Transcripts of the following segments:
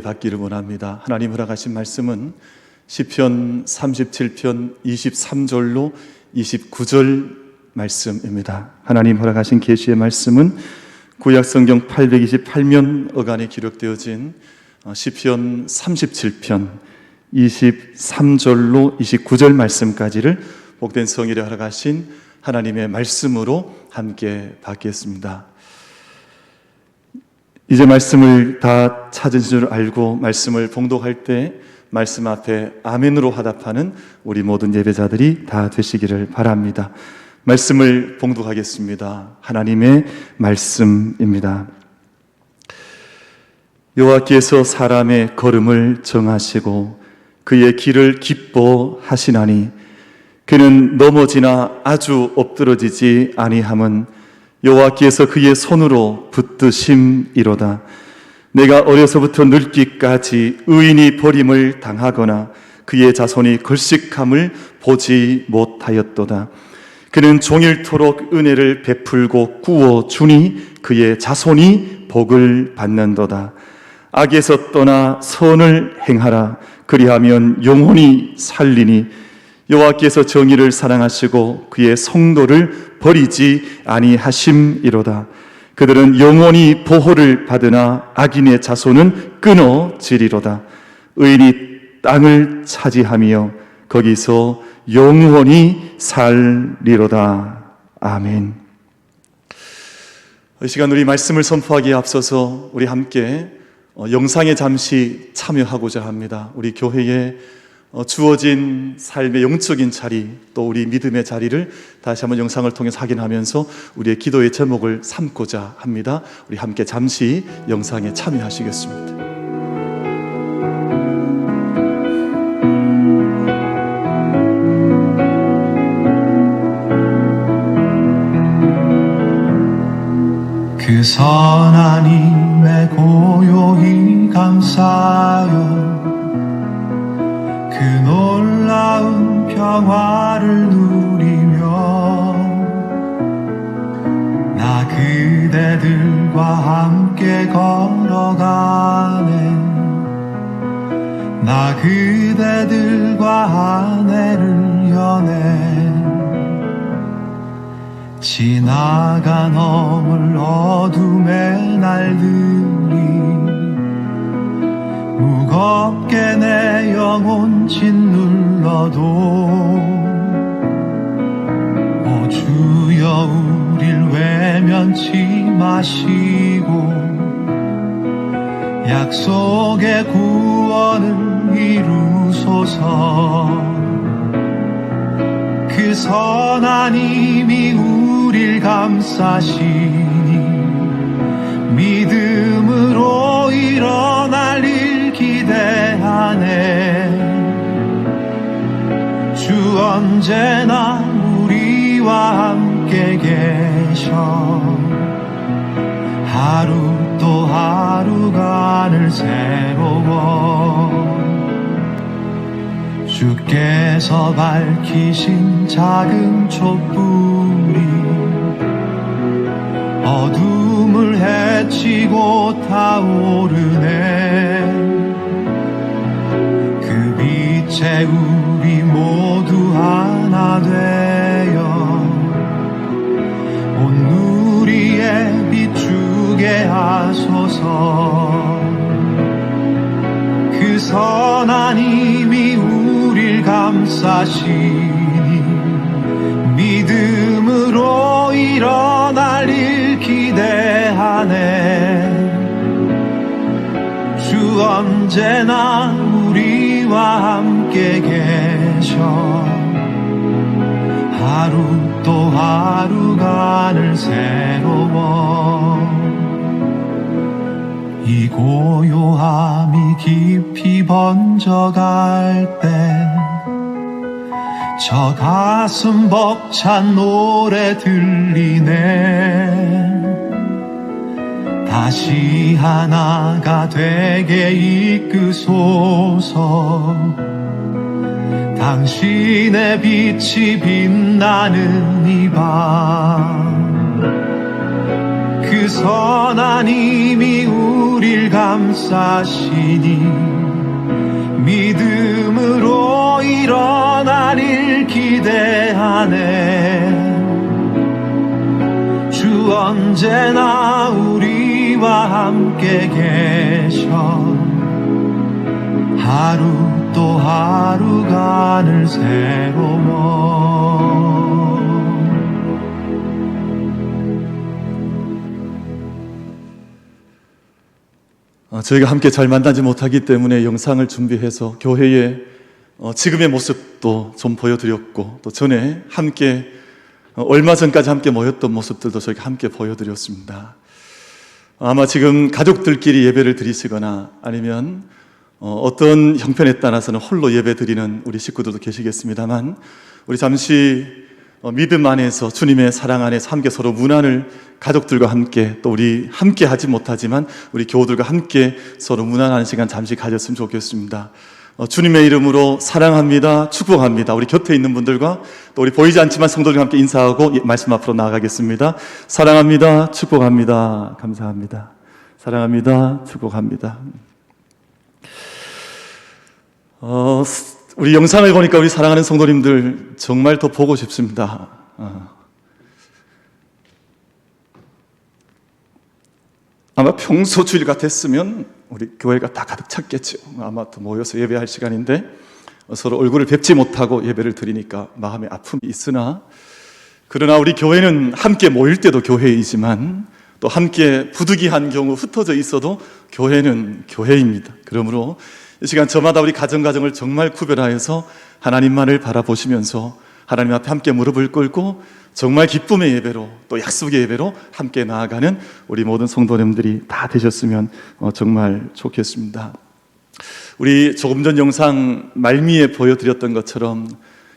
받기를 원합니다. 하나님 허락하신 말씀은 시편 37편 23절로 29절 말씀입니다. 하나님 허락하신 계시의 말씀은 구약성경 828면 어간에 기록되어진 시편 37편 23절로 29절 말씀까지를 복된 성일에 허락하신 하나님의 말씀으로 함께 받겠습니다. 이제 말씀을 다 찾은 줄 알고 말씀을 봉독할 때 말씀 앞에 아멘으로 화답하는 우리 모든 예배자들이 다 되시기를 바랍니다. 말씀을 봉독하겠습니다. 하나님의 말씀입니다. 여호와께서 사람의 걸음을 정하시고 그의 길을 기뻐하시나니 그는 넘어지나 아주 엎드러지지 아니함은 여호와께서 그의 손으로 붙드심이로다. 내가 어려서부터 늙기까지 의인이 버림을 당하거나 그의 자손이 걸식함을 보지 못하였도다. 그는 종일토록 은혜를 베풀고 구워주니 그의 자손이 복을 받는도다. 악에서 떠나 선을 행하라. 그리하면 영원히 살리니 여호와께서 정의를 사랑하시고 그의 성도를 버리지 아니하심이로다. 그들은 영원히 보호를 받으나 악인의 자손은 끊어지리로다. 의인이 땅을 차지하며 거기서 영원히 살리로다. 아멘. 이 시간 우리 말씀을 선포하기에 앞서서 우리 함께 영상에 잠시 참여하고자 합니다. 우리 교회에 주어진 삶의 영적인 자리, 또 우리 믿음의 자리를 다시 한번 영상을 통해서 확인하면서 우리의 기도의 제목을 삼고자 합니다. 우리 함께 잠시 영상에 참여하시겠습니다. 그 선하님의 고요히 감사여 그 놀라운 평화를 누리며 나 그대들과 함께 걸어가네. 나 그대들과 아내를 여네. 지나가 넘을 어둠의 날들이 무겁게 내 영혼 짓눌러도 오 주여 우릴 외면치 마시고 약속의 구원을 이루소서. 그 선한 힘이 우릴 감싸시니 믿음으로 일어날 일 기대하네. 주 언제나 우리와 함께 계셔. 하루 또 하루가 늘 새로워. 주께서 밝히신 작은 촛불이 어둠을 헤치고 타오르네. 그 빛에 우리 모두 하나 되어 온 누리에 비추게 하소서. 그 선한 힘이 우릴 감싸시니 믿음으로 일어날 일 기대하네. 주 언제나 우리와 함께 계셔. 하루 또 하루가 늘 새로워. 이 고요함이 깊이 번져갈 때 저 가슴 벅찬 노래 들리네. 다시 하나가 되게 이끄소서. 당신의 빛이 빛나는 이 밤 그 그 선한 힘이 우릴 감싸시니 믿음으로 일어날 일 기대하네. 주 언제나 우리와 함께 계셔. 하루 또 하루가 늘 새로워. 저희가 함께 잘 만나지 못하기 때문에 영상을 준비해서 교회의 지금의 모습도 좀 보여드렸고, 또 전에 함께 얼마 전까지 함께 모였던 모습들도 저희가 함께 보여드렸습니다. 아마 지금 가족들끼리 예배를 드리시거나 아니면 어떤 형편에 따라서는 홀로 예배 드리는 우리 식구들도 계시겠습니다만, 우리 잠시 믿음 안에서, 주님의 사랑 안에서 함께 서로 문안을 가족들과 함께, 또 우리 함께 하지 못하지만 우리 교우들과 함께 서로 문안하는 시간 잠시 가졌으면 좋겠습니다. 주님의 이름으로 사랑합니다, 축복합니다. 우리 곁에 있는 분들과 또 우리 보이지 않지만 성도들과 함께 인사하고 말씀 앞으로 나아가겠습니다. 사랑합니다, 축복합니다. 감사합니다. 사랑합니다, 축복합니다. 우리 영상을 보니까 우리 사랑하는 성도님들 정말 더 보고 싶습니다. 아마 평소 주일 같았으면 우리 교회가 다 가득 찼겠죠. 아마 더 모여서 예배할 시간인데 서로 얼굴을 뵙지 못하고 예배를 드리니까 마음에 아픔이 있으나, 그러나 우리 교회는 함께 모일 때도 교회이지만 또 함께 부득이한 경우 흩어져 있어도 교회는 교회입니다. 그러므로 이 시간 저마다 우리 가정을 정말 구별하여서 하나님만을 바라보시면서 하나님 앞에 함께 무릎을 꿇고 정말 기쁨의 예배로, 또 약속의 예배로 함께 나아가는 우리 모든 성도님들이 다 되셨으면 정말 좋겠습니다. 우리 조금 전 영상 말미에 보여드렸던 것처럼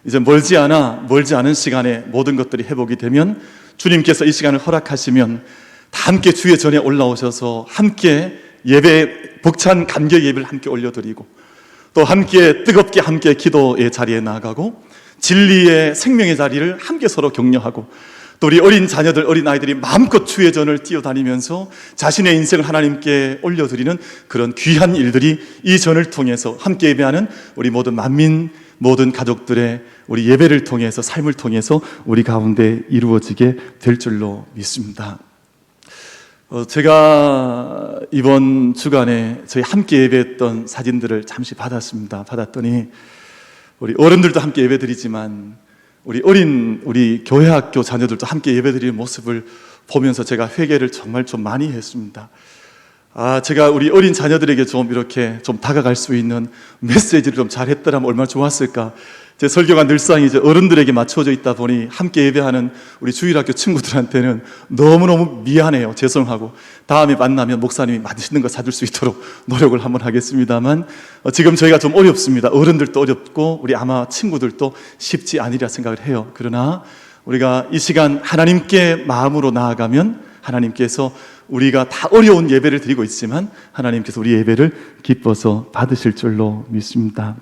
이제 멀지 않은 시간에 모든 것들이 회복이 되면, 주님께서 이 시간을 허락하시면 다 함께 주의 전에 올라오셔서 함께 예배, 벅찬 감격 예배를 함께 올려드리고, 또 함께 뜨겁게 함께 기도의 자리에 나아가고, 진리의 생명의 자리를 함께 서로 격려하고, 또 우리 어린 자녀들, 어린 아이들이 마음껏 주의 전을 뛰어다니면서 자신의 인생을 하나님께 올려드리는 그런 귀한 일들이 이 전을 통해서 함께 예배하는 우리 모든 만민, 모든 가족들의 우리 예배를 통해서, 삶을 통해서 우리 가운데 이루어지게 될 줄로 믿습니다. 제가 이번 주간에 저희 함께 예배했던 사진들을 잠시 받았습니다. 받았더니 우리 어른들도 함께 예배드리지만 우리 교회학교 자녀들도 함께 예배드리는 모습을 보면서 제가 회개를 정말 좀 많이 했습니다. 제가 우리 어린 자녀들에게 좀 이렇게 좀 다가갈 수 있는 메시지를 좀 잘했더라면 얼마나 좋았을까. 제 설교가 늘상 이제 어른들에게 맞춰져 있다 보니 함께 예배하는 우리 주일학교 친구들한테는 너무너무 미안해요. 죄송하고, 다음에 만나면 목사님이 맛있는 거 사줄 수 있도록 노력을 한번 하겠습니다만, 지금 저희가 좀 어렵습니다. 어른들도 어렵고 우리 아마 친구들도 쉽지 않으리라 생각을 해요. 그러나 우리가 이 시간 하나님께 마음으로 나아가면 하나님께서, 우리가 다 어려운 예배를 드리고 있지만 하나님께서 우리 예배를 기뻐서 받으실 줄로 믿습니다.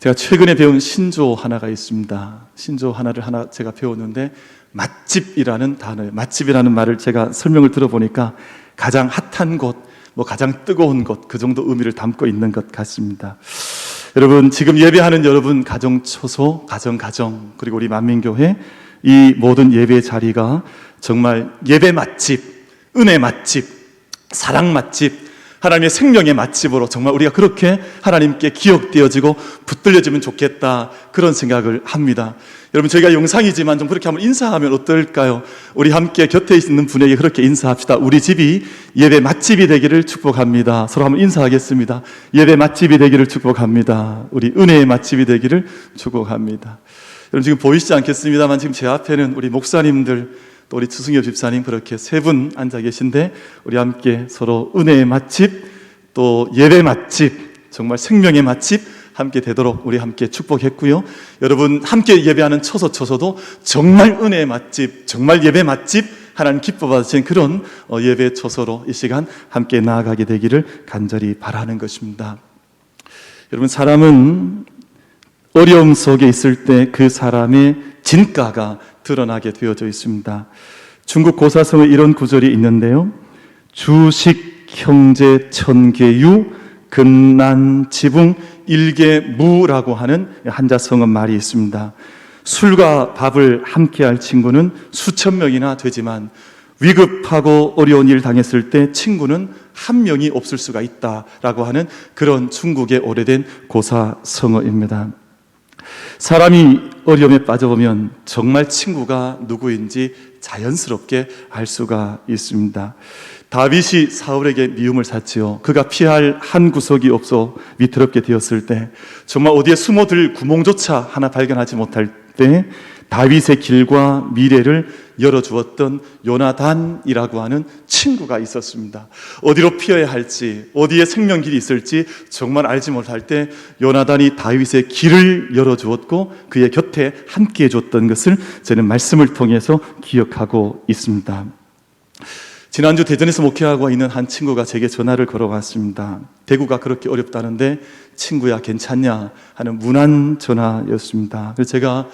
제가 최근에 배운 신조 하나가 있습니다. 신조 하나를 제가 배웠는데, 맛집이라는 단어예요. 맛집이라는 말을 제가 설명을 들어보니까 가장 핫한 곳, 가장 뜨거운 곳, 그 정도 의미를 담고 있는 것 같습니다. 여러분, 지금 예배하는 여러분 가정 초소, 가정, 그리고 우리 만민교회, 이 모든 예배 자리가 정말 예배 맛집, 은혜 맛집, 사랑 맛집, 하나님의 생명의 맛집으로 정말 우리가 그렇게 하나님께 기억되어지고 붙들려지면 좋겠다, 그런 생각을 합니다. 여러분, 저희가 영상이지만 좀 그렇게 한번 인사하면 어떨까요? 우리 함께 곁에 있는 분에게 그렇게 인사합시다. 우리 집이 예배 맛집이 되기를 축복합니다. 서로 한번 인사하겠습니다. 예배 맛집이 되기를 축복합니다. 우리 은혜의 맛집이 되기를 축복합니다. 여러분, 지금 보이시지 않겠습니다만 지금 제 앞에는 우리 목사님들, 또 우리 추승엽 집사님 그렇게 세 분 앉아 계신데, 우리 함께 서로 은혜의 맛집, 또 예배 맛집, 정말 생명의 맛집 함께 되도록 우리 함께 축복했고요. 여러분, 함께 예배하는 초소도 정말 은혜의 맛집, 정말 예배 맛집, 하나님 기뻐 받으신 그런 예배 초소로 이 시간 함께 나아가게 되기를 간절히 바라는 것입니다. 여러분, 사람은 어려움 속에 있을 때 그 사람의 진가가 드러나게 되어져 있습니다. 중국 고사성에 이런 구절이 있는데요. 주식 형제 천계유 근난 지붕 일계무라고 하는 한자성어 말이 있습니다. 술과 밥을 함께할 친구는 수천 명이나 되지만 위급하고 어려운 일 당했을 때 친구는 한 명이 없을 수가 있다라고 하는 그런 중국의 오래된 고사성어입니다. 사람이 어려움에 빠져보면 정말 친구가 누구인지 자연스럽게 알 수가 있습니다. 다윗이 사울에게 미움을 샀지요. 그가 피할 한 구석이 없어 위태롭게 되었을 때, 정말 어디에 숨어들 구멍조차 하나 발견하지 못할 때 다윗의 길과 미래를 열어주었던 요나단이라고 하는 친구가 있었습니다. 어디로 피해야 할지, 어디에 생명길이 있을지 정말 알지 못할 때 요나단이 다윗의 길을 열어주었고 그의 곁에 함께 해줬던 것을 저는 말씀을 통해서 기억하고 있습니다. 지난주 대전에서 목회하고 있는 한 친구가 제게 전화를 걸어왔습니다. 대구가 그렇게 어렵다는데 친구야 괜찮냐 하는 무난 전화였습니다. 그래서 제가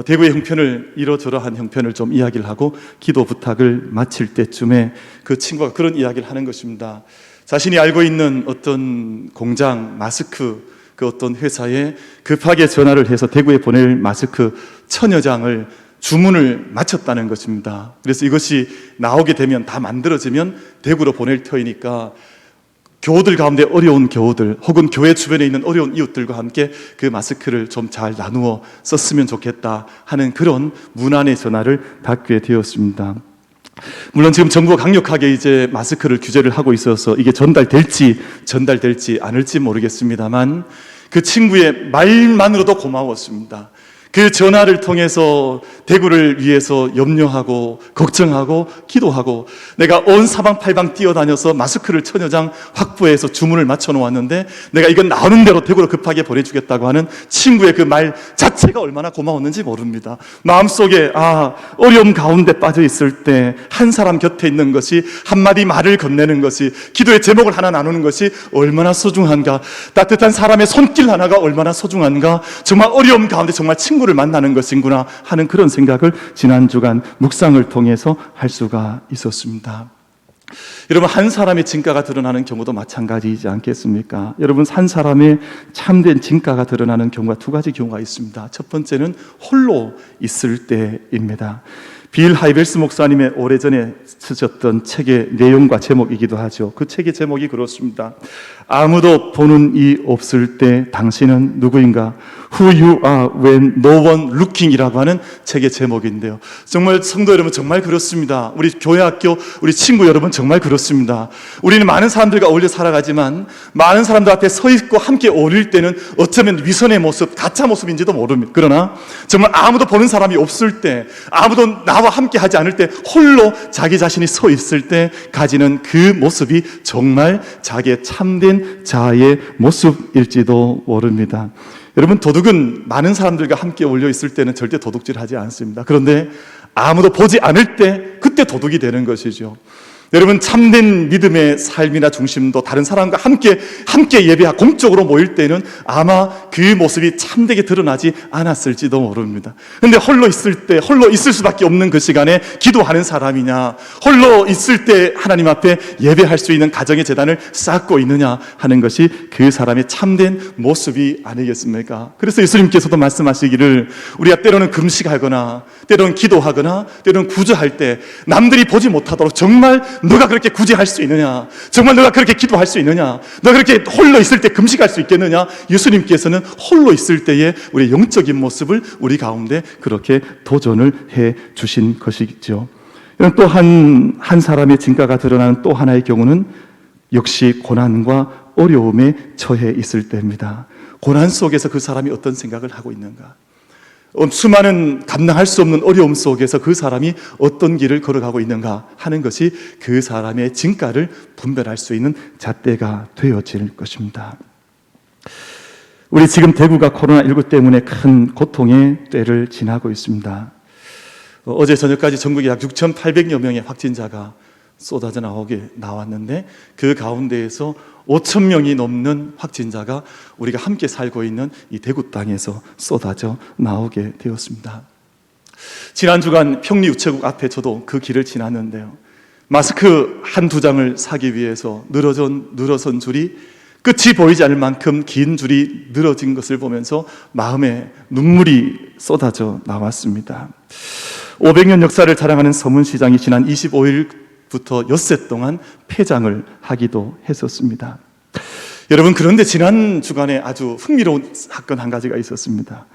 대구의 형편을 이러저러한 형편을 좀 이야기를 하고 기도 부탁을 마칠 때쯤에 그 친구가 그런 이야기를 하는 것입니다. 자신이 알고 있는 어떤 공장 마스크 그 어떤 회사에 급하게 전화를 해서 대구에 보낼 마스크 1000여 장을 주문을 마쳤다는 것입니다. 그래서 이것이 나오게 되면 다 만들어지면 대구로 보낼 터이니까 교우들 가운데 어려운 교우들 혹은 교회 주변에 있는 어려운 이웃들과 함께 그 마스크를 좀 잘 나누어 썼으면 좋겠다 하는 그런 문안의 전화를 받게 되었습니다. 물론 지금 정부가 강력하게 이제 마스크를 규제를 하고 있어서 이게 전달될지 않을지 모르겠습니다만 그 친구의 말만으로도 고마웠습니다. 그 전화를 통해서 대구를 위해서 염려하고 걱정하고 기도하고 내가 온 사방팔방 뛰어다녀서 마스크를 1000여 장 확보해서 주문을 맞춰 놓았는데 내가 이건 나오는 대로 대구로 급하게 보내주겠다고 하는 친구의 그 말 자체가 얼마나 고마웠는지 모릅니다. 마음속에 어려움 가운데 빠져 있을 때 한 사람 곁에 있는 것이 한마디 말을 건네는 것이 기도의 제목을 하나 나누는 것이 얼마나 소중한가, 따뜻한 사람의 손길 하나가 얼마나 소중한가, 정말 어려움 가운데 정말 친구를 만나는 것인구나 하는 그런 생각을 지난 주간 묵상을 통해서 할 수가 있었습니다. 여러분, 한 사람의 진가가 드러나는 경우도 마찬가지이지 않겠습니까? 여러분, 한 사람의 참된 진가가 드러나는 경우가 두 가지 경우가 있습니다. 첫 번째는 홀로 있을 때입니다. 빌 하이벨스 목사님의 오래전에 쓰셨던 책의 내용과 제목이기도 하죠. 그 책의 제목이 그렇습니다. 아무도 보는 이 없을 때 당신은 누구인가? Who you are when no one looking 이라고 하는 책의 제목인데요. 정말 성도 여러분, 정말 그렇습니다. 우리 교회학교 우리 친구 여러분, 정말 그렇습니다. 우리는 많은 사람들과 어울려 살아가지만 많은 사람들 앞에 서 있고 함께 어울릴 때는 어쩌면 위선의 모습, 가짜 모습인지도 모릅니다. 그러나 정말 아무도 보는 사람이 없을 때, 아무도 나와 함께 하지 않을 때, 홀로 자기 자신이 서 있을 때 가지는 그 모습이 정말 자기의 참된 자아의 모습일지도 모릅니다. 여러분, 도둑은 많은 사람들과 함께 어울려 있을 때는 절대 도둑질하지 않습니다. 그런데 아무도 보지 않을 때 그때 도둑이 되는 것이죠. 여러분, 참된 믿음의 삶이나 중심도 다른 사람과 함께 예배하고 공적으로 모일 때는 아마 그 모습이 참되게 드러나지 않았을지도 모릅니다. 그런데 홀로 있을 때, 홀로 있을 수밖에 없는 그 시간에 기도하는 사람이냐, 홀로 있을 때 하나님 앞에 예배할 수 있는 가정의 재단을 쌓고 있느냐 하는 것이 그 사람의 참된 모습이 아니겠습니까? 그래서 예수님께서도 말씀하시기를, 우리가 때로는 금식하거나 때로는 기도하거나 때로는 구제할 때 남들이 보지 못하도록 정말 너가 그렇게 구제할 수 있느냐? 정말 너가 그렇게 기도할 수 있느냐? 너가 그렇게 홀로 있을 때 금식할 수 있겠느냐? 예수님께서는 홀로 있을 때의 우리의 영적인 모습을 우리 가운데 그렇게 도전을 해 주신 것이죠. 또 한 사람의 진가가 드러나는 또 하나의 경우는 역시 고난과 어려움에 처해 있을 때입니다. 고난 속에서 그 사람이 어떤 생각을 하고 있는가? 수많은 감당할 수 없는 어려움 속에서 그 사람이 어떤 길을 걸어가고 있는가 하는 것이 그 사람의 진가를 분별할 수 있는 잣대가 되어질 것입니다. 우리 지금 대구가 코로나19 때문에 큰 고통의 때를 지나고 있습니다. 어제 저녁까지 전국에 약 6,800여 명의 확진자가 쏟아져 나왔는데 그 가운데에서 5,000명이 넘는 확진자가 우리가 함께 살고 있는 이 대구 땅에서 쏟아져 나오게 되었습니다. 지난 주간 평리우체국 앞에 저도 그 길을 지났는데요. 마스크 한두 장을 사기 위해서 늘어선 줄이 끝이 보이지 않을 만큼 긴 줄이 늘어진 것을 보면서 마음에 눈물이 쏟아져 나왔습니다. 500년 역사를 자랑하는 서문시장이 지난 25일부터 엿새 동안 폐장을 하기도 했었습니다. 여러분, 그런데 지난 주간에 아주 흥미로운 사건 한 가지가 있었습니다.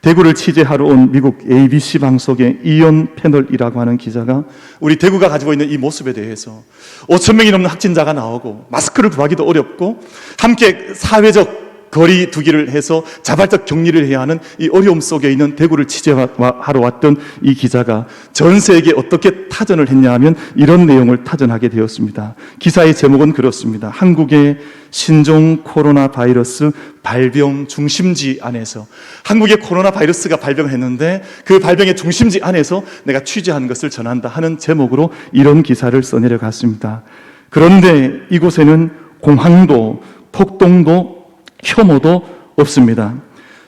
대구를 취재하러 온 미국 ABC 방송의 이온 패널이라고 하는 기자가 우리 대구가 가지고 있는 이 모습에 대해서 5천 명이 넘는 확진자가 나오고 마스크를 구하기도 어렵고 함께 사회적 거리 두기를 해서 자발적 격리를 해야 하는 이 어려움 속에 있는 대구를 취재하러 왔던 이 기자가 전 세계에 어떻게 타전을 했냐 하면 이런 내용을 타전하게 되었습니다. 기사의 제목은 그렇습니다. 한국의 신종 코로나 바이러스 발병 중심지 안에서, 한국의 코로나 바이러스가 발병했는데 그 발병의 중심지 안에서 내가 취재한 것을 전한다 하는 제목으로 이런 기사를 써내려갔습니다. 그런데 이곳에는 공황도, 폭동도, 혐오도 없습니다.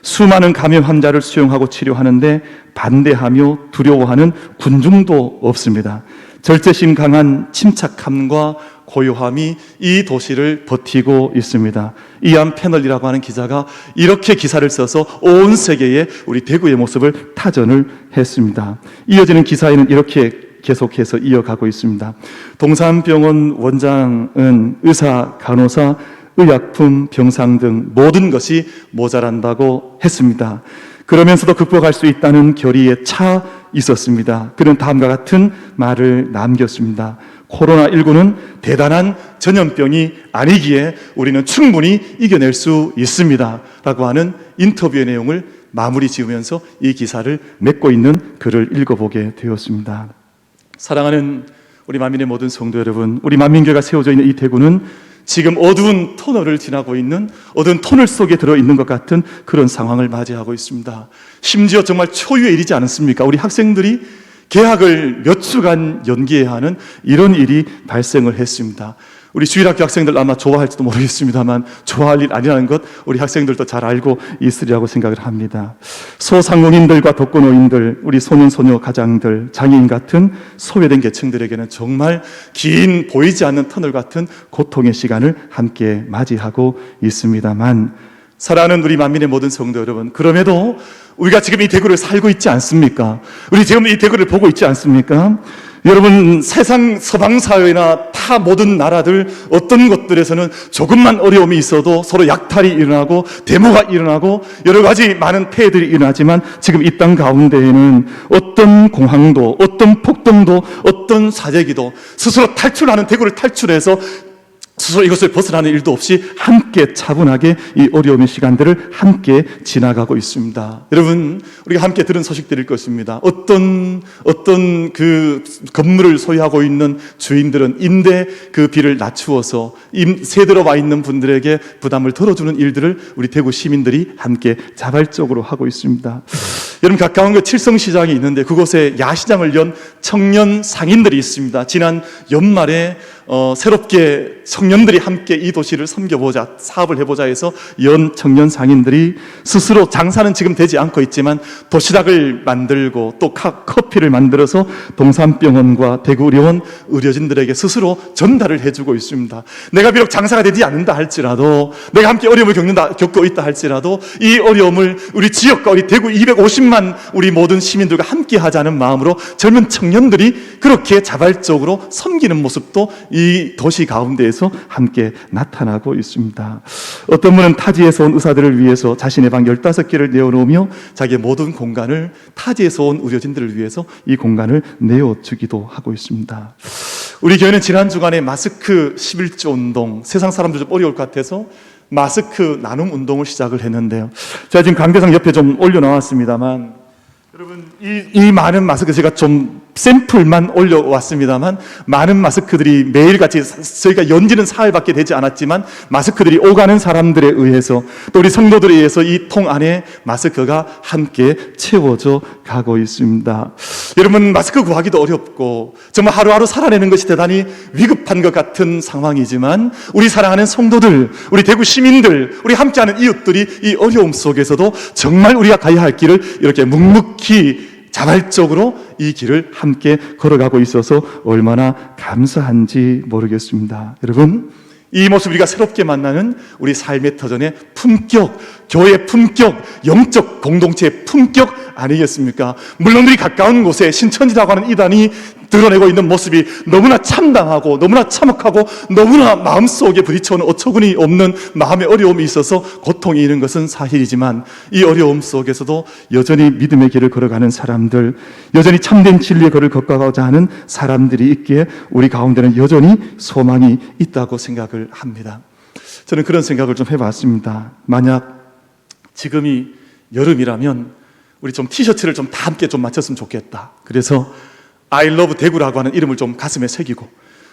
수많은 감염 환자를 수용하고 치료하는데 반대하며 두려워하는 군중도 없습니다. 절제심 강한 침착함과 고요함이 이 도시를 버티고 있습니다. 이안 패널이라고 하는 기자가 이렇게 기사를 써서 온 세계에 우리 대구의 모습을 타전을 했습니다. 이어지는 기사에는 이렇게 계속해서 이어가고 있습니다. 동산병원 원장은 의사, 간호사, 의약품, 병상 등 모든 것이 모자란다고 했습니다. 그러면서도 극복할 수 있다는 결의에 차 있었습니다. 그는 다음과 같은 말을 남겼습니다. 코로나19는 대단한 전염병이 아니기에 우리는 충분히 이겨낼 수 있습니다. 라고 하는 인터뷰의 내용을 마무리 지으면서 이 기사를 맺고 있는 글을 읽어보게 되었습니다. 사랑하는 우리 만민의 모든 성도 여러분, 우리 만민교회가 세워져 있는 이 대구는 지금 어두운 터널을 지나고 있는, 어두운 터널 속에 들어있는 것 같은 그런 상황을 맞이하고 있습니다. 심지어 정말 초유에 이르지 않았습니까? 우리 학생들이 개학을 몇 주간 연기해야 하는 이런 일이 발생을 했습니다. 우리 주일학교 학생들 아마 좋아할지도 모르겠습니다만 좋아할 일 아니라는 것 우리 학생들도 잘 알고 있으리라고 생각을 합니다. 소상공인들과 독거노인들, 우리 소년소녀 가장들, 장애인 같은 소외된 계층들에게는 정말 긴 보이지 않는 터널 같은 고통의 시간을 함께 맞이하고 있습니다만, 사랑하는 우리 만민의 모든 성도 여러분, 그럼에도 우리가 지금 이 대구를 살고 있지 않습니까? 우리 지금 이 대구를 보고 있지 않습니까? 여러분, 세상 서방사회나 타 모든 나라들 어떤 곳들에서는 조금만 어려움이 있어도 서로 약탈이 일어나고 데모가 일어나고 여러 가지 많은 폐해들이 일어나지만 지금 이 땅 가운데에는 어떤 공황도, 어떤 폭동도, 어떤 사재기도 스스로 탈출하는, 대구를 탈출해서 스스로 이것을 벗어나는 일도 없이 함께 차분하게 이 어려움의 시간들을 함께 지나가고 있습니다. 여러분, 우리가 함께 들은 소식들일 것입니다. 어떤 그 건물을 소유하고 있는 주인들은 임대 그 비를 낮추어서 세대로 와 있는 분들에게 부담을 덜어주는 일들을 우리 대구 시민들이 함께 자발적으로 하고 있습니다. 여러분, 가까운 그 칠성시장이 있는데 그곳에 야시장을 연 청년 상인들이 있습니다. 지난 연말에 새롭게 청년들이 함께 이 도시를 섬겨보자, 사업을 해보자 해서 연 청년 상인들이 스스로 장사는 지금 되지 않고 있지만 도시락을 만들고 또 커피를 만들어서 동산병원과 대구의료원 의료진들에게 스스로 전달을 해주고 있습니다. 내가 비록 장사가 되지 않는다 할지라도, 내가 함께 어려움을 겪고 있다 할지라도 이 어려움을 우리 지역과 우리 대구 250만 우리 모든 시민들과 함께 하자는 마음으로 젊은 청년들이 그렇게 자발적으로 섬기는 모습도 이 도시 가운데에서 함께 나타나고 있습니다. 어떤 분은 타지에서 온 의사들을 위해서 자신의 방 15개를 내어놓으며 자기의 모든 공간을 타지에서 온 의료진들을 위해서 이 공간을 내어주기도 하고 있습니다. 우리 교회는 지난 주간에 마스크 11조 운동, 세상 사람들 좀 어려울 것 같아서 마스크 나눔 운동을 시작을 했는데요. 제가 지금 강대상 옆에 좀 올려놓았습니다만, 여러분, 이 많은 마스크 제가 좀 샘플만 올려왔습니다만 많은 마스크들이 매일같이, 저희가 연지는 사흘밖에 되지 않았지만 마스크들이 오가는 사람들에 의해서 또 우리 성도들에 의해서 이 통 안에 마스크가 함께 채워져 가고 있습니다. 여러분, 마스크 구하기도 어렵고 정말 하루하루 살아내는 것이 대단히 위급한 것 같은 상황이지만 우리 사랑하는 성도들, 우리 대구 시민들, 우리 함께하는 이웃들이 이 어려움 속에서도 정말 우리가 가야 할 길을 이렇게 묵묵히 자발적으로 이 길을 함께 걸어가고 있어서 얼마나 감사한지 모르겠습니다. 여러분, 이 모습 우리가 새롭게 만나는 우리 삶의 터전의 품격, 교회의 품격, 영적 공동체의 품격 아니겠습니까? 물론 우리 가까운 곳에 신천지라고 하는 이단이 드러내고 있는 모습이 너무나 참담하고 너무나 참혹하고 너무나 마음속에 부딪혀오는 어처구니 없는 마음의 어려움이 있어서 고통이 있는 것은 사실이지만, 이 어려움 속에서도 여전히 믿음의 길을 걸어가는 사람들, 여전히 참된 진리의 길을 걷고자 하는 사람들이 있기에 우리 가운데는 여전히 소망이 있다고 생각을 합니다. 저는 그런 생각을 좀 해봤습니다. 만약 지금이 여름이라면 우리 좀 티셔츠를 좀 다 함께 좀 맞췄으면 좋겠다. 그래서 I love 대구라고 하는 이름을 좀 가슴에 새기고,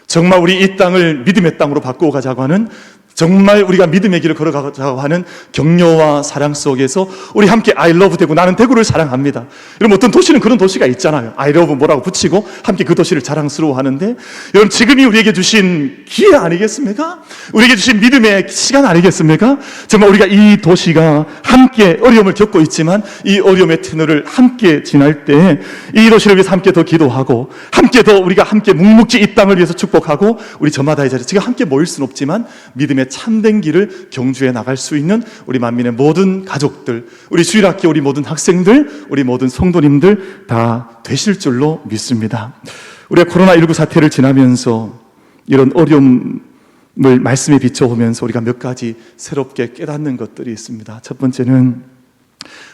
정말 우리 이 땅을 믿음의 땅으로 바꾸어 가자고 하는, 정말 우리가 믿음의 길을 걸어가자고 하는 격려와 사랑 속에서 우리 함께 I love 대구, 나는 대구를 사랑합니다. 여러분, 어떤 도시는 그런 도시가 있잖아요. I love 뭐라고 붙이고 함께 그 도시를 자랑스러워하는데, 여러분, 지금이 우리에게 주신 기회 아니겠습니까? 우리에게 주신 믿음의 시간 아니겠습니까? 정말 우리가 이 도시가 함께 어려움을 겪고 있지만 이 어려움의 터널을 함께 지날 때 이 도시를 위해서 함께 더 기도하고, 함께 더 우리가 함께 묵묵히 이 땅을 위해서 축복하고, 우리 저마다의 자리에 지금 함께 모일 수는 없지만 믿음의 참된 길을 경주해 나갈 수 있는 우리 만민의 모든 가족들, 우리 주일학교 우리 모든 학생들, 우리 모든 성도님들 다 되실 줄로 믿습니다. 우리가 코로나19 사태를 지나면서 이런 어려움을 말씀에 비춰보면서 우리가 몇 가지 새롭게 깨닫는 것들이 있습니다. 첫 번째는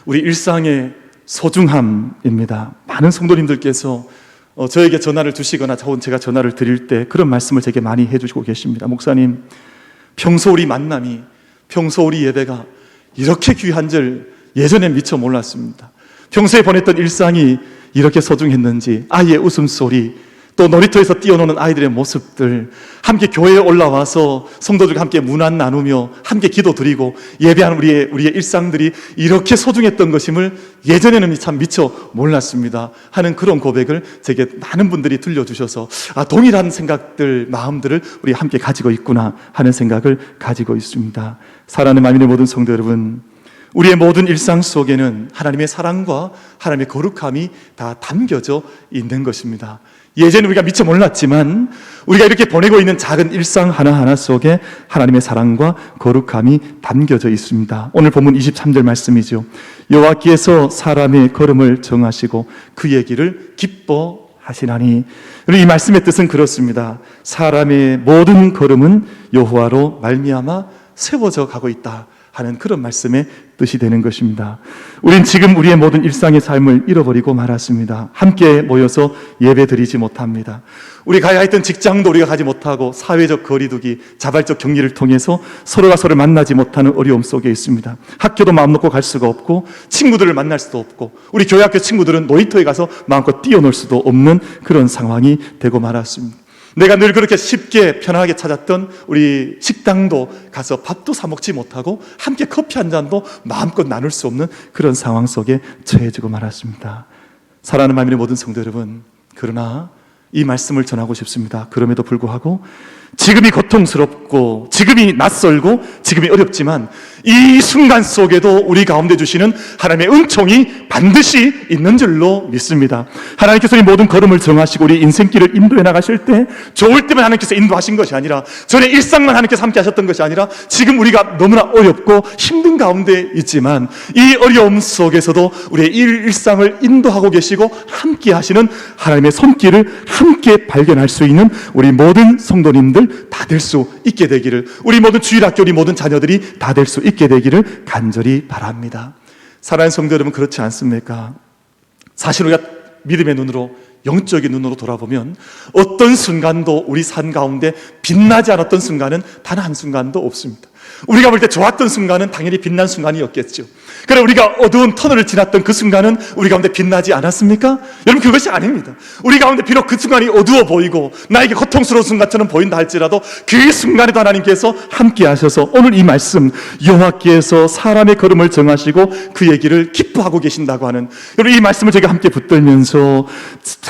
우리 일상의 소중함입니다. 많은 성도님들께서 저에게 전화를 주시거나 제가 전화를 드릴 때 그런 말씀을 제게 많이 해주시고 계십니다. 목사님, 평소 우리 만남이, 평소 우리 예배가 이렇게 귀한 줄 예전에 미처 몰랐습니다. 평소에 보냈던 일상이 이렇게 소중했는지, 아이의 웃음소리, 또 놀이터에서 뛰어노는 아이들의 모습들, 함께 교회에 올라와서 성도들과 함께 문안 나누며 함께 기도 드리고 예배하는 우리의 일상들이 이렇게 소중했던 것임을 예전에는 참 미처 몰랐습니다 하는 그런 고백을 제게 많은 분들이 들려주셔서, 동일한 생각들, 마음들을 우리 함께 가지고 있구나 하는 생각을 가지고 있습니다. 사랑하는 만민의 모든 성도 여러분, 우리의 모든 일상 속에는 하나님의 사랑과 하나님의 거룩함이 다 담겨져 있는 것입니다. 예전에 우리가 미처 몰랐지만 우리가 이렇게 보내고 있는 작은 일상 하나하나 속에 하나님의 사랑과 거룩함이 담겨져 있습니다. 오늘 본문 23절 말씀이죠. 여호와께서 사람의 걸음을 정하시고 그의 길을 기뻐하시나니. 이 말씀의 뜻은 그렇습니다. 사람의 모든 걸음은 여호와로 말미암아 세워져 가고 있다 하는 그런 말씀의 뜻이 되는 것입니다. 우린 지금 우리의 모든 일상의 삶을 잃어버리고 말았습니다. 함께 모여서 예배 드리지 못합니다. 우리 가야 했던 직장도 우리가 가지 못하고, 사회적 거리두기, 자발적 격리를 통해서 서로가 서로를 만나지 못하는 어려움 속에 있습니다. 학교도 마음 놓고 갈 수가 없고, 친구들을 만날 수도 없고, 우리 교회학교 친구들은 놀이터에 가서 마음껏 뛰어놀 수도 없는 그런 상황이 되고 말았습니다. 내가 늘 그렇게 쉽게 편하게 찾았던 우리 식당도 가서 밥도 사 먹지 못하고 함께 커피 한 잔도 마음껏 나눌 수 없는 그런 상황 속에 처해지고 말았습니다. 사랑하는 만민의 모든 성도 여러분, 그러나 이 말씀을 전하고 싶습니다. 그럼에도 불구하고 지금이 고통스럽고 지금이 낯설고 지금이 어렵지만 이 순간 속에도 우리 가운데 주시는 하나님의 은총이 반드시 있는 줄로 믿습니다. 하나님께서 이 모든 걸음을 정하시고 우리 인생길을 인도해 나가실 때 좋을 때만 하나님께서 인도하신 것이 아니라, 전에 일상만 하나님께서 함께 하셨던 것이 아니라, 지금 우리가 너무나 어렵고 힘든 가운데 있지만 이 어려움 속에서도 우리의 일상을 인도하고 계시고 함께 하시는 하나님의 손길을 함께 발견할 수 있는 우리 모든 성도님들 다 될 수 있게 되기를, 우리 모든 주일학교 우리 모든 자녀들이 다 될 수 있게 되기를 간절히 바랍니다. 사랑하는 성도 여러분, 그렇지 않습니까? 사실 우리가 믿음의 눈으로, 영적인 눈으로 돌아보면 어떤 순간도 우리 삶 가운데 빛나지 않았던 순간은 단 한 순간도 없습니다. 우리가 볼 때 좋았던 순간은 당연히 빛난 순간이었겠죠. 그래, 우리가 어두운 터널을 지났던 그 순간은 우리 가운데 빛나지 않았습니까? 여러분, 그것이 아닙니다. 우리 가운데 비록 그 순간이 어두워 보이고 나에게 고통스러운 순간처럼 보인다 할지라도 그 순간에도 하나님께서 함께 하셔서 오늘 이 말씀, 여호와께서 사람의 걸음을 정하시고 그의 길을 기뻐하고 계신다고 하는, 여러분, 이 말씀을 제가 함께 붙들면서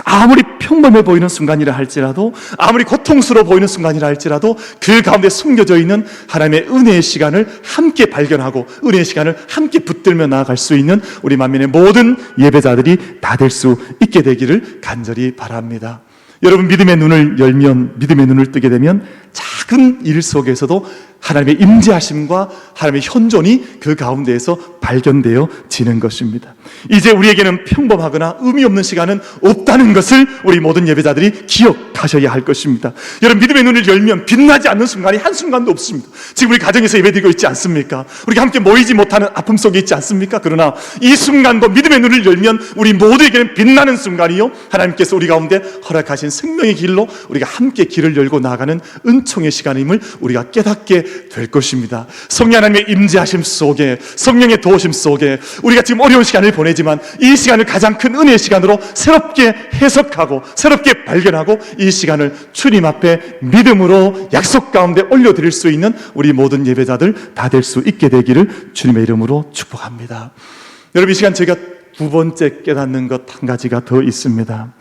아무리 평범해 보이는 순간이라 할지라도, 아무리 고통스러워 보이는 순간이라 할지라도 그 가운데 숨겨져 있는 하나님의 은혜의 은혜의 시간을 함께 발견하고 은혜의 시간을 함께 붙들며 나아갈 수 있는 우리 만민의 모든 예배자들이 다 될 수 있게 되기를 간절히 바랍니다. 여러분, 믿음의 눈을 열면, 믿음의 눈을 뜨게 되면 작은 일 속에서도 하나님의 임재하심과 하나님의 현존이 그 가운데에서 발견되어지는 것입니다. 이제 우리에게는 평범하거나 의미 없는 시간은 없다는 것을 우리 모든 예배자들이 기억하셔야 할 것입니다. 여러분, 믿음의 눈을 열면 빛나지 않는 순간이 한순간도 없습니다. 지금 우리 가정에서 예배드리고 있지 않습니까? 우리가 함께 모이지 못하는 아픔 속에 있지 않습니까? 그러나 이 순간도 믿음의 눈을 열면 우리 모두에게는 빛나는 순간이요, 하나님께서 우리 가운데 허락하신 생명의 길로 우리가 함께 길을 열고 나아가는 은총의 시간임을 우리가 깨닫게 될 것입니다. 성령 하나님의 임재하심 속에, 성령의 도우심 속에 우리가 지금 어려운 시간을 보내지만 이 시간을 가장 큰 은혜의 시간으로 새롭게 해석하고 새롭게 발견하고 이 시간을 주님 앞에 믿음으로 약속 가운데 올려드릴 수 있는 우리 모든 예배자들 다 될 수 있게 되기를 주님의 이름으로 축복합니다. 여러분, 이 시간 제가 두 번째 깨닫는 것 한 가지가 더 있습니다.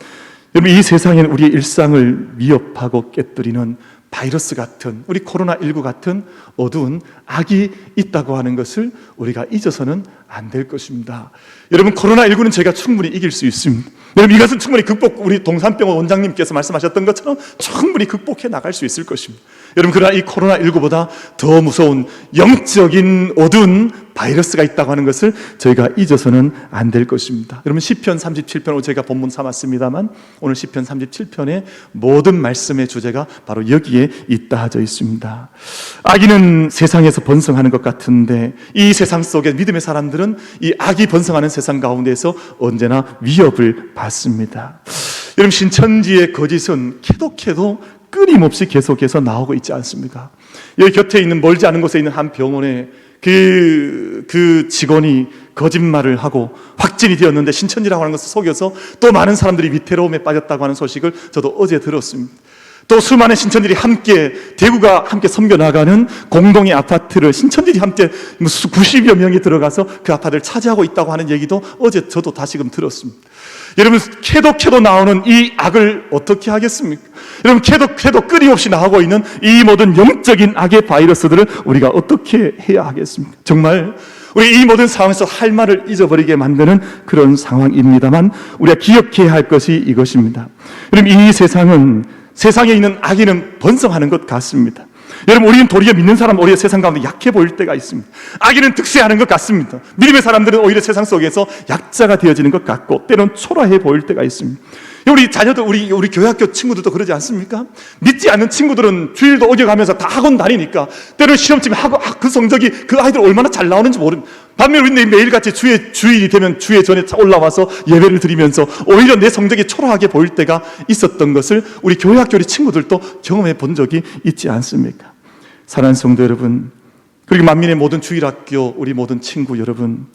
여러분, 이 세상에는 우리의 일상을 위협하고 깨뜨리는 바이러스 같은, 우리 코로나19 같은 어두운 악이 있다고 하는 것을 우리가 잊어서는 안 될 것입니다. 여러분, 코로나19는 저희가 충분히 이길 수 있습니다. 여러분, 이것은 충분히 우리 동산병원 원장님께서 말씀하셨던 것처럼 충분히 극복해 나갈 수 있을 것입니다. 여러분, 그러나 이 코로나19보다 더 무서운 영적인 어두운 바이러스가 있다고 하는 것을 저희가 잊어서는 안 될 것입니다. 여러분, 시편 37편을 제가 본문 삼았습니다만 오늘 시편 37편의 모든 말씀의 주제가 바로 여기에 있다 하져 있습니다. 악인은 세상에서 번성하는 것 같은데 이 세상 속에 믿음의 사람들은 이 악이 번성하는 세상 가운데서 언제나 위협을 받습니다. 여러분, 신천지의 거짓은 캐도 끊임없이 계속해서 나오고 있지 않습니까? 여기 곁에 있는, 멀지 않은 곳에 있는 한 병원에 그 직원이 거짓말을 하고 확진이 되었는데 신천지라고 하는 것을 속여서 또 많은 사람들이 위태로움에 빠졌다고 하는 소식을 저도 어제 들었습니다. 또 수많은 신천들이 함께, 대구가 함께 섬겨나가는 공동의 아파트를 신천들이 함께 90여 명이 들어가서 그 아파트를 차지하고 있다고 하는 얘기도 어제 저도 다시금 들었습니다. 여러분, 캐도 나오는 이 악을 어떻게 하겠습니까? 여러분, 캐도 끊임없이 나오고 있는 이 모든 영적인 악의 바이러스들을 우리가 어떻게 해야 하겠습니까? 정말 우리 이 모든 상황에서 할 말을 잊어버리게 만드는 그런 상황입니다만 우리가 기억해야 할 것이 이것입니다. 여러분, 이 세상에 있는 악인은 번성하는 것 같습니다. 여러분, 우리는 도리어 믿는 사람 오히려 세상 가운데 약해 보일 때가 있습니다. 악인은 득세하는 것 같습니다. 믿음의 사람들은 오히려 세상 속에서 약자가 되어지는 것 같고 때로는 초라해 보일 때가 있습니다. 우리 자녀들, 우리 교회학교 친구들도 그러지 않습니까? 믿지 않는 친구들은 주일도 어겨가면서 다 학원 다니니까 때로는 시험집에 그 성적이 그 아이들 얼마나 잘 나오는지 모릅니다. 반면에 우리는 매일같이 주일이 되면 주일 전에 올라와서 예배를 드리면서 오히려 내 성적이 초라하게 보일 때가 있었던 것을 우리 교회학교 우리 친구들도 경험해 본 적이 있지 않습니까? 사랑하는 성도 여러분, 그리고 만민의 모든 주일학교 우리 모든 친구 여러분,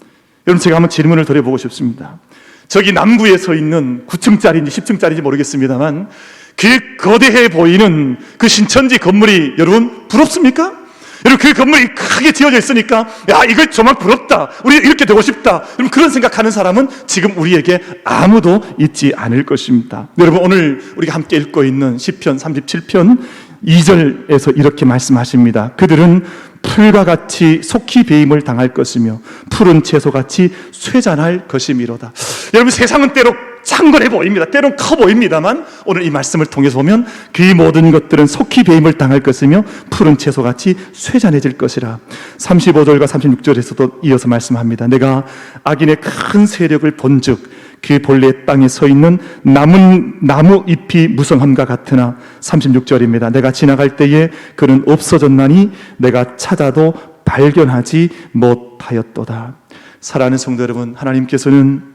제가 한번 질문을 드려보고 싶습니다. 저기 남구에 서 있는 9층짜리인지 10층짜리인지 모르겠습니다만 그 거대해 보이는 그 신천지 건물이 여러분 부럽습니까? 여러분, 그 건물이 크게 지어져 있으니까 야, 이거 정말 부럽다, 우리 이렇게 되고 싶다, 여러분, 그런 생각하는 사람은 지금 우리에게 아무도 있지 않을 것입니다. 여러분, 오늘 우리가 함께 읽고 있는 시편 37편 2절에서 이렇게 말씀하십니다. 그들은 풀과 같이 속히 배임을 당할 것이며 푸른 채소같이 쇠잔할 것이미로다. 여러분, 세상은 때로 창궐해 보입니다. 때로는 커 보입니다만 오늘 이 말씀을 통해서 보면 그 모든 것들은 속히 배임을 당할 것이며 푸른 채소같이 쇠잔해질 것이라. 35절과 36절에서도 이어서 말씀합니다. 내가 악인의 큰 세력을 본즉 그 본래 땅에 서 있는 나무 잎이 무성함과 같으나 36절입니다. 내가 지나갈 때에 그는 없어졌나니 내가 찾아도 발견하지 못하였도다. 사랑하는 성도 여러분, 하나님께서는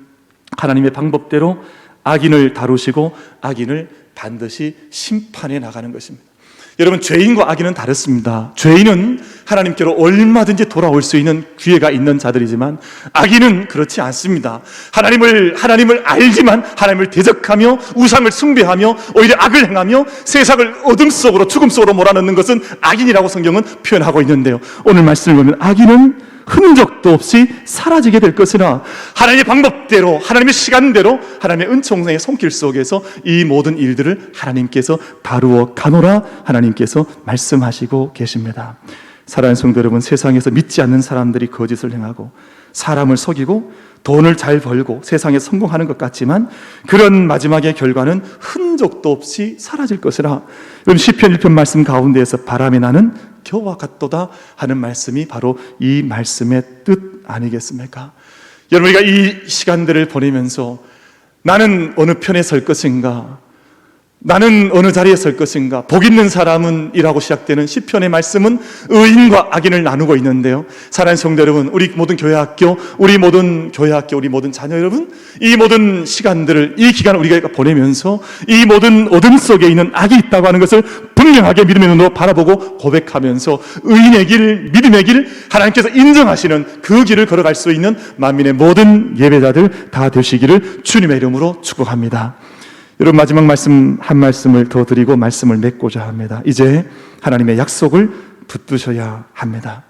하나님의 방법대로 악인을 다루시고 악인을 반드시 심판해 나가는 것입니다. 여러분, 죄인과 악인은 다릅니다. 죄인은 하나님께로 얼마든지 돌아올 수 있는 기회가 있는 자들이지만 악인은 그렇지 않습니다. 하나님을 알지만 하나님을 대적하며 우상을 숭배하며 오히려 악을 행하며 세상을 어둠 속으로 죽음 속으로 몰아넣는 것은 악인이라고 성경은 표현하고 있는데요, 오늘 말씀을 보면 악인은 흔적도 없이 사라지게 될 것이나 하나님의 방법대로, 하나님의 시간대로, 하나님의 은총의 손길 속에서 이 모든 일들을 하나님께서 다루어 가노라 하나님께서 말씀하시고 계십니다. 사랑하는 성도 여러분, 세상에서 믿지 않는 사람들이 거짓을 행하고 사람을 속이고 돈을 잘 벌고 세상에 성공하는 것 같지만 그런 마지막의 결과는 흔적도 없이 사라질 것이라. 여러분, 시편 1편 말씀 가운데에서 바람이 나는 겨와 같도다 하는 말씀이 바로 이 말씀의 뜻 아니겠습니까? 여러분, 우리가 이 시간들을 보내면서 나는 어느 편에 설 것인가, 나는 어느 자리에 설 것인가, 복 있는 사람은 이라고 시작되는 시편의 말씀은 의인과 악인을 나누고 있는데요, 사랑하는 성도 여러분, 우리 모든 교회학교, 우리 모든 자녀 여러분, 이 모든 시간들을, 이 기간을 우리가 보내면서 이 모든 어둠 속에 있는 악이 있다고 하는 것을 분명하게 믿음의 눈으로 바라보고 고백하면서 의인의 길, 믿음의 길, 하나님께서 인정하시는 그 길을 걸어갈 수 있는 만민의 모든 예배자들 다 되시기를 주님의 이름으로 축복합니다. 여러분, 마지막 말씀 한 말씀을 더 드리고 말씀을 맺고자 합니다. 이제 하나님의 약속을 붙드셔야 합니다.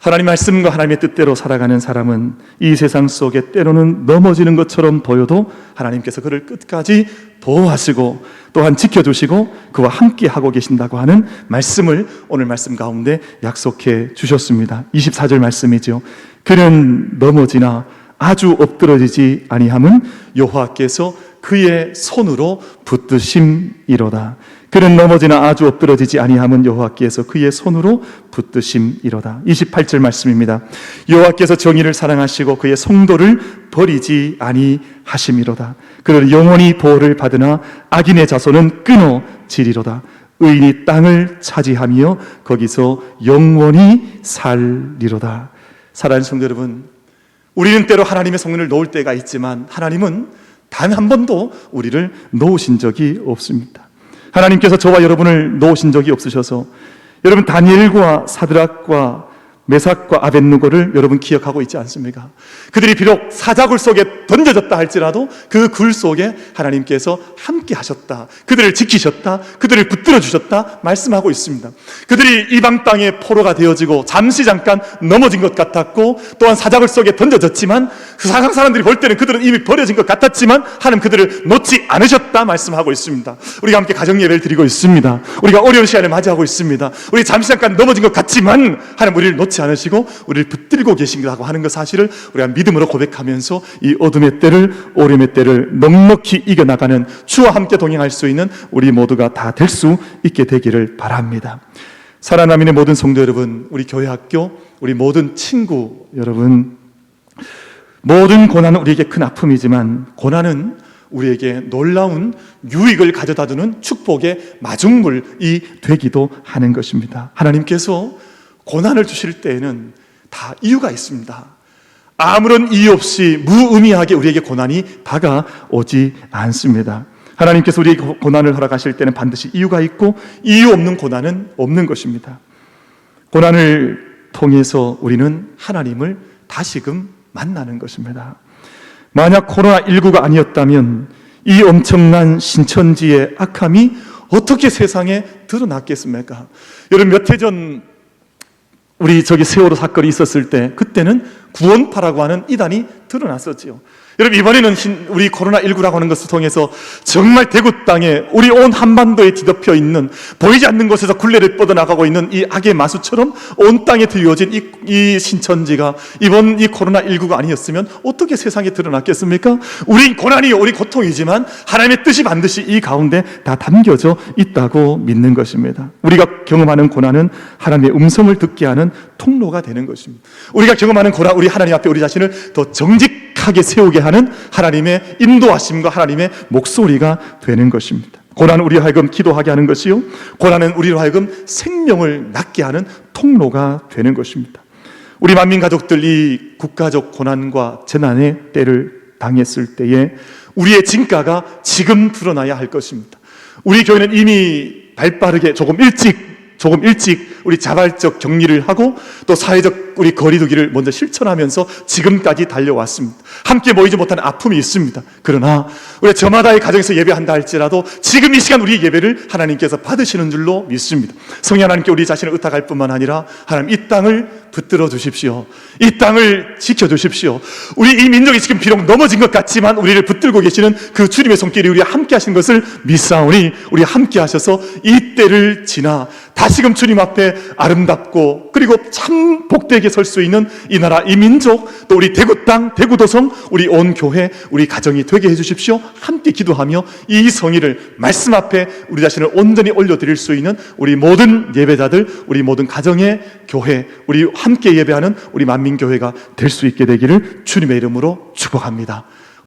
하나님 말씀과 하나님의 뜻대로 살아가는 사람은 이 세상 속에 때로는 넘어지는 것처럼 보여도 하나님께서 그를 끝까지 보호하시고 또한 지켜주시고 그와 함께 하고 계신다고 하는 말씀을 오늘 말씀 가운데 약속해 주셨습니다. 24절 말씀이죠. 그는 넘어지나 아주 엎드러지지 아니함은 여호와께서 그의 손으로 붙드심이로다. 그는 넘어지나 아주 엎드러지지 아니함은 여호와께서 그의 손으로 붙드심이로다. 28절 말씀입니다. 여호와께서 정의를 사랑하시고 그의 성도를 버리지 아니하심이로다. 그를 영원히 보호를 받으나 악인의 자손은 끊어지리로다. 의인이 땅을 차지하며 거기서 영원히 살리로다. 사랑하는 성도 여러분, 우리는 때로 하나님의 성령을 놓을 때가 있지만 하나님은 단 한 번도 우리를 놓으신 적이 없습니다. 하나님께서 저와 여러분을 놓으신 적이 없으셔서 여러분, 다니엘과 사드락과 메삭과 아벳느고를 여러분 기억하고 있지 않습니까? 그들이 비록 사자굴 속에 던져졌다 할지라도 그 굴 속에 하나님께서 함께 하셨다, 그들을 지키셨다, 그들을 붙들어 주셨다 말씀하고 있습니다. 그들이 이방 땅의 포로가 되어지고 잠깐 넘어진 것 같았고 또한 사자굴 속에 던져졌지만 그 사상 사람들이 볼 때는 그들은 이미 버려진 것 같았지만 하나님 그들을 놓지 않으셨다 말씀하고 있습니다. 우리가 함께 가정 예배를 드리고 있습니다. 우리가 어려운 시간을 맞이하고 있습니다. 우리 잠깐 넘어진 것 같지만 하나님 우리를 놓지 않으시고 우리를 붙들고 계신다고 하는 그 사실을 우리가 믿음으로 고백하면서 이 어둠의 때를, 오름의 때를 넉넉히 이겨나가는 주와 함께 동행할 수 있는 우리 모두가 다 될 수 있게 되기를 바랍니다. 사랑하는 모든 성도 여러분, 우리 교회 학교, 우리 모든 친구 여러분, 모든 고난은 우리에게 큰 아픔이지만 고난은 우리에게 놀라운 유익을 가져다 주는 축복의 마중물이 되기도 하는 것입니다. 하나님께서 고난을 주실 때에는 다 이유가 있습니다. 아무런 이유 없이 무의미하게 우리에게 고난이 다가오지 않습니다. 하나님께서 우리에게 고난을 허락하실 때는 반드시 이유가 있고 이유 없는 고난은 없는 것입니다. 고난을 통해서 우리는 하나님을 다시금 만나는 것입니다. 만약 코로나19가 아니었다면 이 엄청난 신천지의 악함이 어떻게 세상에 드러났겠습니까? 여러분, 몇 해 전 우리 세월호 사건이 있었을 때 그때는 구원파라고 하는 이단이 드러났었지요. 여러분, 이번에는 우리 코로나19라고 하는 것을 통해서 정말 대구 땅에 우리 온 한반도에 뒤덮여 있는 보이지 않는 곳에서 굴레를 뻗어나가고 있는 이 악의 마수처럼 온 땅에 드리워진 이 신천지가 이번 이 코로나19가 아니었으면 어떻게 세상에 드러났겠습니까? 우리 고난이 우리 고통이지만 하나님의 뜻이 반드시 이 가운데 다 담겨져 있다고 믿는 것입니다. 우리가 경험하는 고난은 하나님의 음성을 듣게 하는 통로가 되는 것입니다. 우리가 경험하는 고난, 우리 하나님 앞에 우리 자신을 더 정직하게 세우게 하는 하나님의 인도하심과 하나님의 목소리가 되는 것입니다. 고난은 우리로 하여금 기도하게 하는 것이요, 고난은 우리로 하여금 생명을 낳게 하는 통로가 되는 것입니다. 우리 만민 가족들이 국가적 고난과 재난의 때를 당했을 때에 우리의 진가가 지금 드러나야 할 것입니다. 우리 교회는 이미 발빠르게 조금 일찍 우리 자발적 격리를 하고 또 사회적 우리 거리두기를 먼저 실천하면서 지금까지 달려왔습니다. 함께 모이지 못하는 아픔이 있습니다. 그러나 우리 저마다의 가정에서 예배한다 할지라도 지금 이 시간 우리 예배를 하나님께서 받으시는 줄로 믿습니다. 성령 하나님께 우리 자신을 의탁할 뿐만 아니라 하나님 이 땅을 붙들어 주십시오. 이 땅을 지켜주십시오. 우리 이 민족이 지금 비록 넘어진 것 같지만 우리를 붙들고 계시는 그 주님의 손길이 우리와 함께 하신 것을 믿사오니 우리 함께 하셔서 이 때를 지나 다시금 주님 앞에 아름답고 그리고 참 복되게 설 수 있는 이 나라 이 민족 또 우리 대구 땅 대구도성 우리 온 교회 우리 가정이 되게 해주십시오. 함께 기도하며 이 성의를 말씀 앞에 우리 자신을 온전히 올려드릴 수 있는 우리 모든 예배자들 우리 모든 가정의 교회 우리 함께 예배하는 우리 만민교회가 될 수 있게 되기를 주님의 이름으로 축복합니다.